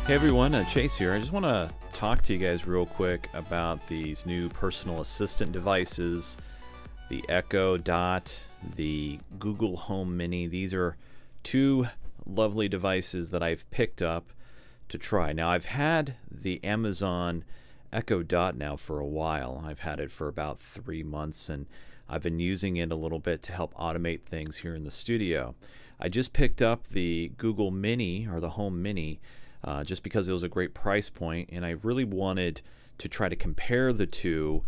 Hey everyone, Chase here. I just want to talk to you guys real quick about these new personal assistant devices, the Echo Dot, the Google Home Mini. These are two lovely devices that I've picked up to try. Now, I've had the Amazon Echo Dot now for a while. I've had it for about 3 months, and I've been using it a little bit to help automate things here in the studio. I just picked up the Google Mini, or the Home Mini, just because it was a great price point, and I really wanted to try to compare the two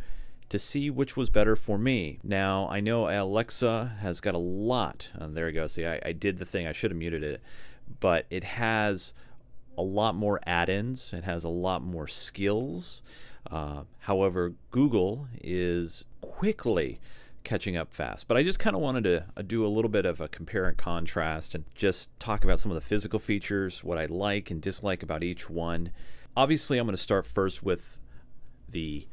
to see which was better for me. Now, I know Alexa has got a lot, there you go, see, I did the thing, I should have muted it, but it has a lot more add-ins, it has a lot more skills. However, Google is quickly catching up fast. But I just kind of wanted to do a little bit of a compare and contrast and just talk about some of the physical features, what I like and dislike about each one. Obviously, I'm going to start first with the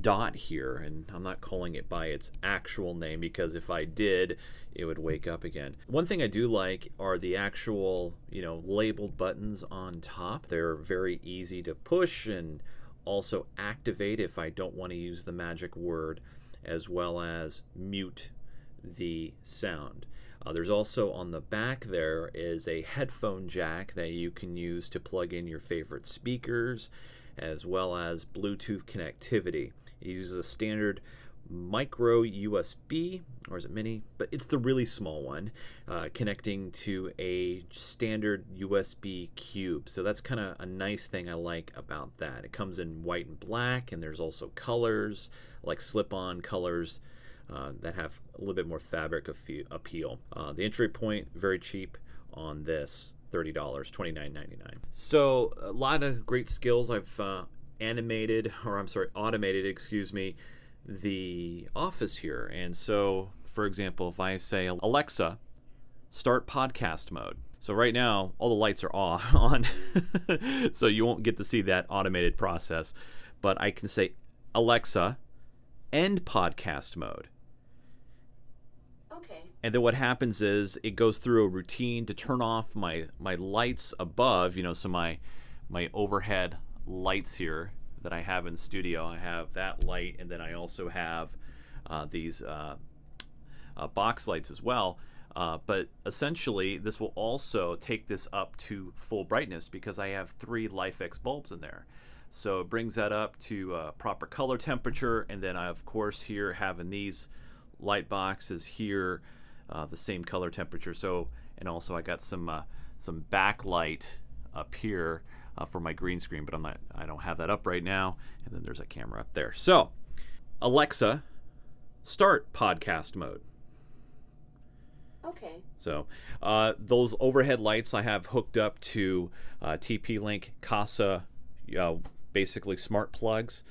Dot here, and I'm not calling it by its actual name because if I did, it would wake up again. One thing I do like are the actual, labeled buttons on top. They're very easy to push and also activate if I don't want to use the magic word, as well as mute the sound. There's also on the back there is a headphone jack that you can use to plug in your favorite speakers, as well as Bluetooth connectivity. It uses a standard micro USB, or is it mini? But it's the really small one, connecting to a standard USB cube. So that's kind of a nice thing I like about that. It comes in white and black, and there's also colors, like slip-on colors that have a little bit more fabric appeal. The entry point, very cheap on this, $30, $29.99. So a lot of great skills. I've automated, the Office here. And so, for example, if I say, Alexa, start podcast mode. So right now, all the lights are on, so you won't get to see that automated process. But I can say, Alexa, end podcast mode. Okay. And then what happens is it goes through a routine to turn off my lights above, so my overhead lights here that I have in the studio. I have that light, and then I also have these box lights as well. But essentially, this will also take this up to full brightness because I have 3 LIFX bulbs in there. So it brings that up to proper color temperature, and then I, of course, here having these light boxes here, the same color temperature. So, and also I got some backlight up here for my green screen, but I don't have that up right now. And then there's a camera up there. So, Alexa, start podcast mode. Okay. So those overhead lights I have hooked up to TP-Link Kasa, basically smart plugs.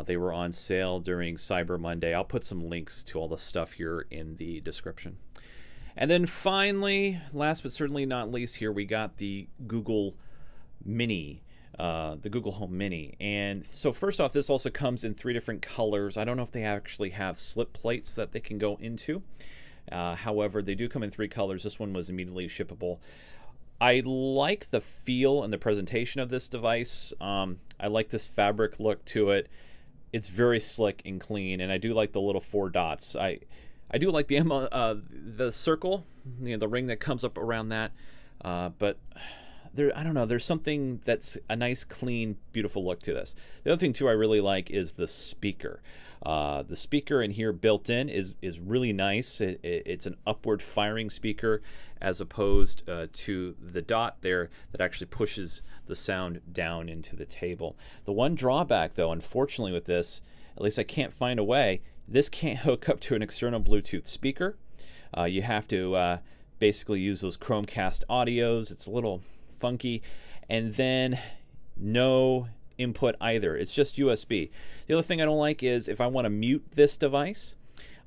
They were on sale during Cyber Monday. I'll put some links to all the stuff here in the description. And then finally, last but certainly not least, here we got the Google Mini, the Google Home Mini. And so first off, this also comes in 3 different colors. I don't know if they actually have slip plates that they can go into. However, they do come in 3 colors. This one was immediately shippable. I like the feel and the presentation of this device. I like this fabric look to it. It's very slick and clean, and I do like the little 4 dots. I do like the circle, the ring that comes up around that, but I don't know, there's something that's a nice, clean, beautiful look to this. The other thing too I really like is the speaker. The speaker in here built in is really nice. It's an upward firing speaker as opposed to the Dot there that actually pushes the sound down into the table. The one drawback though, unfortunately with this, at least I can't find a way, this can't hook up to an external Bluetooth speaker. You have to basically use those Chromecast audios. It's a little funky. And then no input either. It's just USB. The other thing I don't like is if I want to mute this device,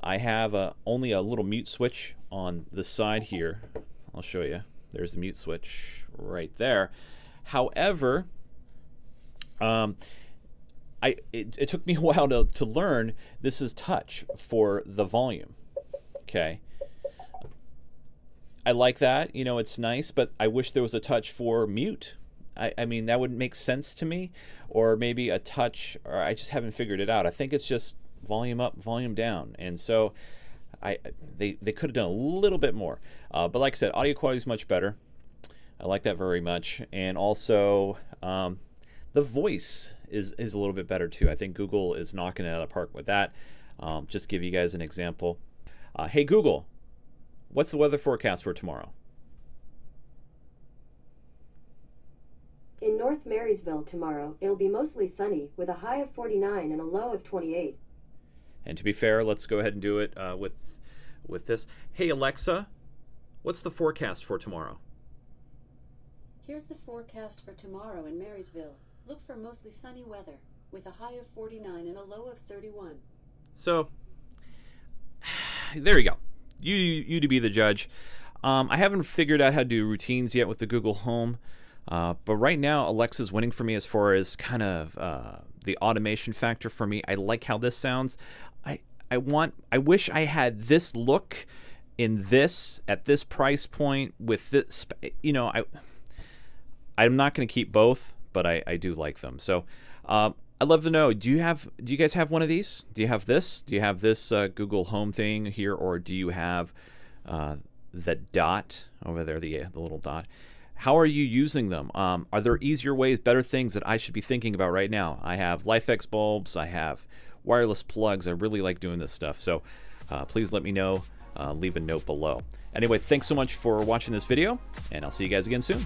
I have only a little mute switch on the side here. I'll show you. There's the mute switch right there. However, it took me a while to learn this is touch for the volume. Okay. I like that. You know, it's nice, but I wish there was a touch for mute. I mean, that wouldn't make sense to me. Or maybe a touch, or I just haven't figured it out. I think it's just volume up, volume down. And so they could have done a little bit more. But like I said, audio quality is much better. I like that very much. And also, the voice is a little bit better too. I think Google is knocking it out of the park with that. Just give you guys an example. Hey Google, what's the weather forecast for tomorrow? In North Marysville tomorrow, it'll be mostly sunny with a high of 49 and a low of 28. And to be fair, let's go ahead and do it with this. Hey Alexa, what's the forecast for tomorrow? Here's the forecast for tomorrow in Marysville. Look for mostly sunny weather with a high of 49 and a low of 31. So there you go. You to be the judge. I haven't figured out how to do routines yet with the Google Home. But right now, Alexa's winning for me as far as kind of the automation factor for me. I like how this sounds. I wish I had this look in this at this price point with this. You know, I'm not going to keep both, but I do like them. So I'd love to know. Do you guys have one of these? Do you have this? Do you have this Google Home thing here, or do you have the dot over there, the little dot? How are you using them? Are there easier ways, better things that I should be thinking about right now? I have LIFX bulbs. I have wireless plugs. I really like doing this stuff. So please let me know. Leave a note below. Anyway, thanks so much for watching this video, and I'll see you guys again soon.